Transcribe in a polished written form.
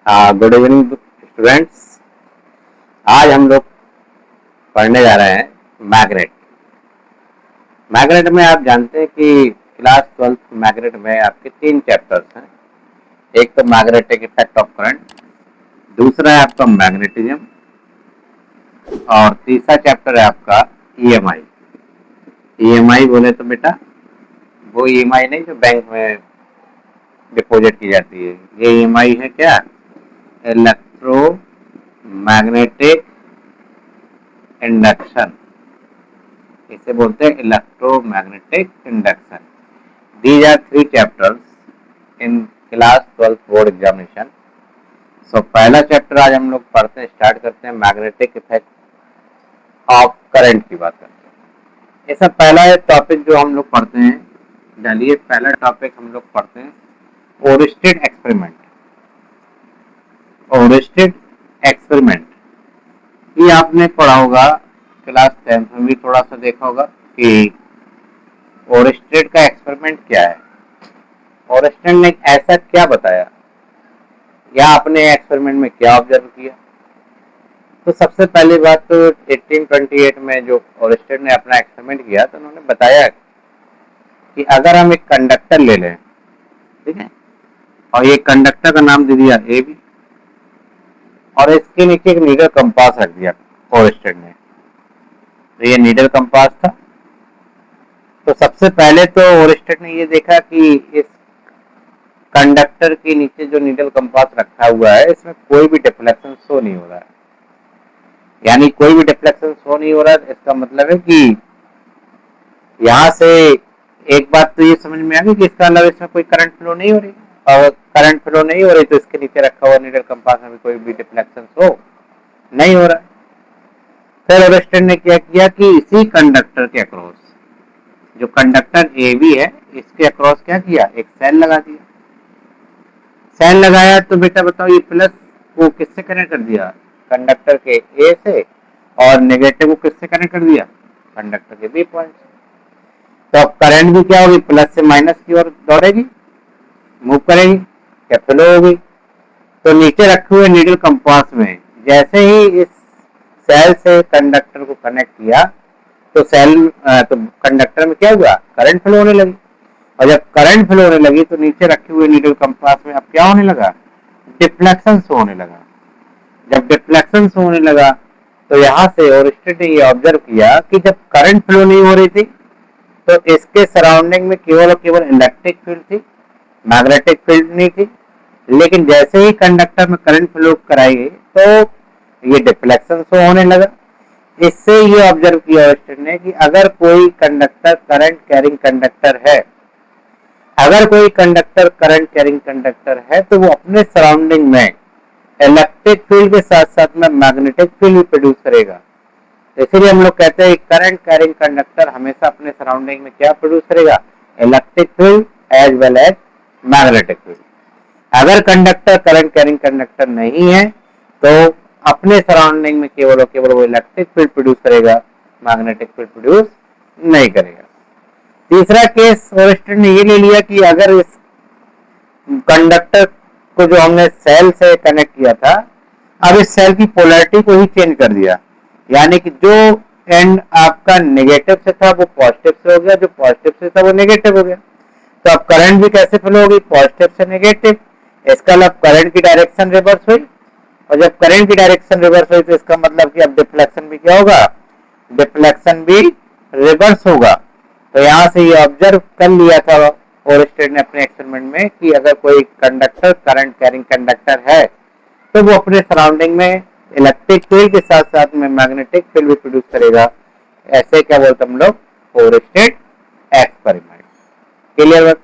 Good evening students. आज हम लोग पढ़ने जा रहे हैं मैग्नेट। मैग्नेट में आप जानते हैं कि क्लास 12 मैग्नेट में आपके 3 चैप्टर्स हैं। एक तो मैग्नेटिक इफेक्ट ऑफ करंट, दूसरा है आपका मैग्नेटिज्म और तीसरा चैप्टर है आपका ईएमआई। ईएमआई बोले तो बेटा वो ईएमआई नहीं जो बैंक में डिपॉजिट की जाती है। ये ईएमआई है क्या? इलेक्ट्रोमैग्नेटिक इंडक्शन, इसे बोलते हैं electromagnetic induction. These are 3 chapters in class 12 board examination. So पहला चैप्टर आज हम लोग पढ़ते हैं, स्टार्ट करते हैं मैग्नेटिक इफेक्ट ऑफ करंट की बात करते हैं। ऐसा पहला टॉपिक जो हम लोग पढ़ते हैं, चलिए पहला टॉपिक हम लोग पढ़ते हैं ओरिस्टेड एक्सपेरिमेंट। ओरिस्टेड एक्सपेरिमेंट ये आपने पढ़ा होगा, क्लास 10th में भी थोड़ा सा देखा होगा कि ओरिस्टेड का एक्सपेरिमेंट क्या है, ओरिस्टेड ने ऐसा क्या बताया या आपने एक्सपेरिमेंट में क्या ऑब्जर्व किया। तो सबसे पहली बात तो 1828 में जो ओरिस्टेड ने अपना एक्सपेरिमेंट किया तो उन्होंने बताया कि अगर हम एक कंडक्टर ले लें, ठीक है, और ये कंडक्टर का नाम दे दिया ए बी और इसके नीचे एक नीडल कंपास रख दिया ओरिस्टेड ने, तो ये नीडल कंपास था। तो सबसे पहले तो ओरिस्टेड ने ये देखा कि इस कंडक्टर के नीचे जो नीडल कंपास रखा हुआ है इसमें कोई भी डिफ्लेक्शन शो नहीं हो रहा है, यानी कोई भी डिफ्लेक्शन शो नहीं हो रहा है। इसका मतलब है कि यहाँ से एक बात तो ये समझ में आ गई कि इसका मतलब इसमें कोई करंट फ्लो नहीं हो रही, और करंट फ्लो नहीं हो रही तो इसके नीचे रखा हुआ नीडल कंपास में भी कोई भी डिफ्लेक्शन शो नहीं हो रहा है। फिर ओरिस्टेड ने क्या किया कि इसी कंडक्टर के अक्रॉस, जो कंडक्टर ए बी है, इसके अक्रॉस क्या किया, एक सेल लगा दिया। सेल लगाया तो बेटा बताओ ये प्लस को किससे कनेक्ट कर दिया, कंडक्टर के ए से, और नेगेटिव को किससे कनेक्ट कर दिया, कंडक्टर के बी पॉइंट से। तो अब करंट भी क्या होगी, प्लस से माइनस की ओर दौड़ेगी, मूव करेगी, क्या फ्लो होगी। तो नीचे रखे हुए नीडल कंपास में जैसे ही इस सेल से कंडक्टर को कनेक्ट किया तो तो कंडक्टर में क्या हुआ, करंट फ्लो होने लगी। और जब करंट फ्लो होने लगी तो नीचे रखे हुए नीडल कंपास में अब क्या होने लगा, डिफ्लेक्शन होने लगा। जब डिफ्लेक्शन होने लगा तो यहाँ से ओरिस्टेड ने ये ऑब्जर्व किया कि जब करंट फ्लो नहीं हो रही थी तो इसके सराउंडिंग में केवल और केवल इलेक्ट्रिक फील्ड थी, मैग्नेटिक फील्ड नहीं थी। लेकिन जैसे ही कंडक्टर में करंट फ्लो कराई गई तो ये डिफ्लेक्शन शो होने लगा। इससे ये ऑब्जर्व किया ओरिस्टेड ने कि अगर कोई कंडक्टर करंट कैरिंग कंडक्टर है, अगर कोई कंडक्टर करंट कैरिंग कंडक्टर है तो वो अपने सराउंडिंग में इलेक्ट्रिक फील्ड के साथ साथ में मैग्नेटिक फील्ड भी प्रोड्यूस करेगा। इसीलिए हम लोग कहते हैं करंट कैरिंग कंडक्टर हमेशा अपने सराउंडिंग में क्या प्रोड्यूस करेगा, electric field as well as magnetic field. अगर कंडक्टर करंट कैरिंग कंडक्टर नहीं है तो अपने सराउंडिंग में केवल और केवल वो इलेक्ट्रिक फील्ड प्रोड्यूस करेगा, मैग्नेटिक फील्ड प्रोड्यूस नहीं करेगा। तीसरा केस ओरिस्टेड ने ये ले लिया कि अगर इस कंडक्टर को जो हमने सेल से कनेक्ट किया था, अब इस सेल की पोलैरिटी को ही चेंज कर दिया, यानी कि जो एंड आपका नेगेटिव से था वो पॉजिटिव से हो गया, जो पॉजिटिव से था वो नेगेटिव हो गया। तो अब करंट भी कैसे फ्लो होगी, पॉजिटिव से नेगेटिव। इसका मतलब करंट की डायरेक्शन रिवर्स हुई, और जब करंट की डायरेक्शन रिवर्स हुई तो इसका मतलब कि अब डिफ्लेक्शन भी क्या होगा, डिफ्लेक्शन भी रिवर्स होगा। तो यहाँ से ये ऑब्जर्व कर लिया था ओरिस्टेड ने अपने एक्सपेरिमेंट में कि अगर कोई कंडक्टर करंट कैरिंग कंडक्टर है तो वो अपने सराउंडिंग में इलेक्ट्रिक फील्ड के साथ साथ में मैग्नेटिक फील्ड भी प्रोड्यूस करेगा। ऐसे क्या बोलते हम लोग, ओरिस्टेड एक्सपेरिमेंट। क्लियर बात?